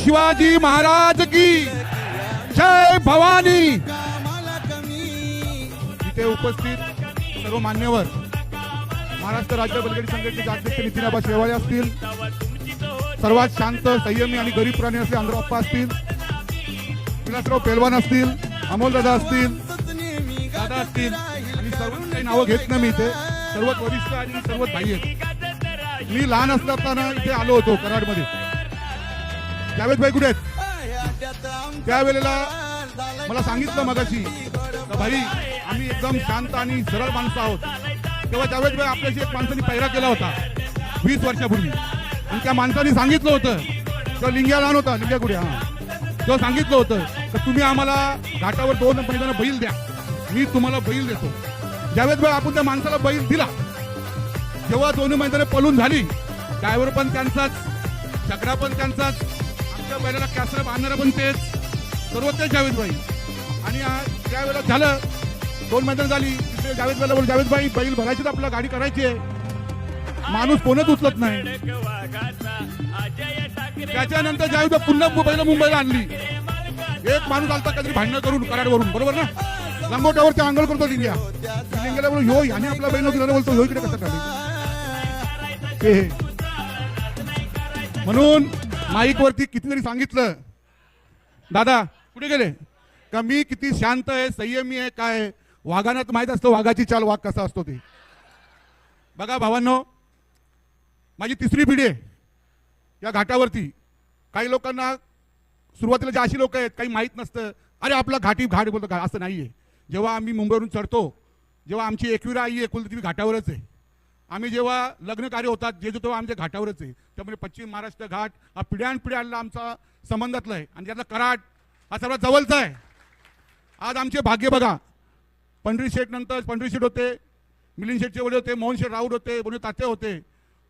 शिवाजी महाराज की जय भवानी। इथे उपस्थित सर्व मान्यवर महाराष्ट्र राज्य बैलगाडी संघटनेचे अध्यक्ष नितीन शेवाळे असतील, सर्वात शांत संयमी आणि गरीब प्राणी असले आंध्रप्पा असतील, विलासराव पेलवान असतील, अमोलदादा असतील, दादा असतील आणि सर्व काही नावं घेत नाही मी इथे, सर्वात वरिष्ठ आणि सर्वात भाई आहेत। मी लहान असताना इथे आलो होतो कराडमध्ये, जावेद भाई कुठे आहेत? त्यावेळेला मला सांगितलं मगाशी भाई आम्ही एकदम शांत आणि सरळ माणसं आहोत। तेव्हा जावेद भाई आपल्याशी एक माणसाने पैरा केला होता 20 वर्षापूर्वी, आणि त्या माणसाने सांगितलं होतं, तो लिंग्या लहान होता, लिंग्या कुठे, तो सांगितलं होतं की तुम्ही आम्हाला घाटावर 2 मैदान बैल द्या, मी तुम्हाला बैल देतो। जावेद भाई आपण त्या माणसाला बैल दिला। जेव्हा 2 मैदाने पळून झाली, ड्रायव्हर पण त्यांचाच, छकडा पण त्यांचाच, आमच्या बैलाला कॅसरा बांधणारा पण तेच, सर्व तेच जावेद भाई। आणि त्यावेळेला झालं 2 मैदान झाली, तिथे जावेद भाईला बोल, जावेद भाई बैल भरायची तर आपल्याला गाडी करायची आहे, माणूस फोनच उचलत नाही। त्याच्यानंतर जावेद भाई पुन्हा मुंबईला आणली, एक माणूस आलता काहीतरी भांडण करून कराडवरून, बरोबर ना, लंगोट्यावरती आंघोळ करतो लिंग्या, लिंग्याला बोल ह्यो आणि आपला बैल नव्हती, बोलतो ह्यो इकडे कसं काढली। म्हणून माईक वरती कितीतरी सांगितलं, दादा कुठे गेले का मी किती शांत आहे, संयमी आहे, काय वाघांना माहित असतं वाघाची चाल, वाघ कसा असतो ते। बघा भावांनो, माझी 3री पिढी आहे या घाटावरती। काही लोकांना सुरुवातीला जे अशी लोक आहेत काही माहीत नसतं, अरे आपला घाट बोलतो का, असं नाहीये। जेव्हा आम्ही मुंबईवरून चढतो, जेव्हा आमची एकविरा आई आहे कुलदेवी घाटावरच आहे, आम्ही जेव्हा लग्न कार्य होतात जे तेव्हा आमच्या घाटावरच आहे। त्यामुळे पश्चिम महाराष्ट्र घाट हा पिढ्यानपिढ्यांना आमचा संबंधातला आहे, आणि त्यातला कराड हा सर्वात जवळचा आहे। आज आमचे भाग्य बघा, पंढरी शेठ नंतर पंढरी शेठ होते, मिलिंद शेठचे वडील होते, मोहन शेठ राऊत होते, बोलू तात्या होते,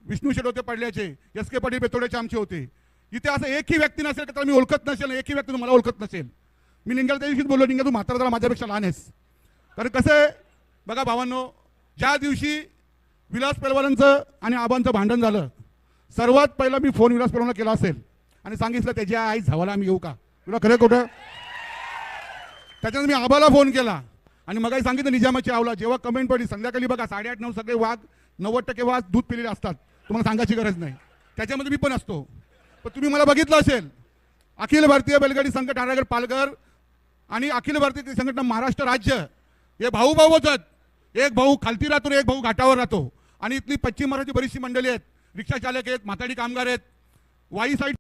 विष्णू शेठ होते पडल्याचे, एस के पाटील बेतोड्याचे आमचे होते। इथे असं एकही व्यक्ती नसेल का मी ओळखत नसेल, एकही व्यक्ती तुम्हाला ओळखत नसेल। मी लिंग्याला त्या दिवशीच बोललो, लिंग्या तू म्हातारा जरा माझ्यापेक्षा लहान आहेस। कारण कसं आहे बघा भावांनो, ज्या दिवशी विलास पेलवानांचं आणि आबांचं भांडण झालं, सर्वात पहिला मी फोन विलास पेलवानला केला असेल आणि सांगितलं त्याच्या आई झावाला आम्ही येऊ का, तुला खरं खोटं। त्याच्यानंतर मी आबाला फोन केला आणि मगाही सांगितलं निजामाची आवला, जेव्हा कमेंट पडली संध्याकाळी बघा 8:30-9 सगळे वाघ 90% वाघ दूध पिलेले असतात, तुम्हाला सांगायची गरज नाही, त्याच्यामध्ये मी पण असतो। पण तुम्ही मला बघितलं असेल, अखिल भारतीय बैलगाडी संघटना ठाण्यागड पालघर आणि अखिल भारतीय संघटना महाराष्ट्र राज्य हे भाऊ होतात, एक भाऊ खालती राहतो, एक भाऊ घाटावर राहतो। आणि इथली पश्चिम महाराष्ट्राची बरीचशी मंडळी आहेत, रिक्षा चालक आहेत, म्हाताडी कामगार आहेत, वाई साईड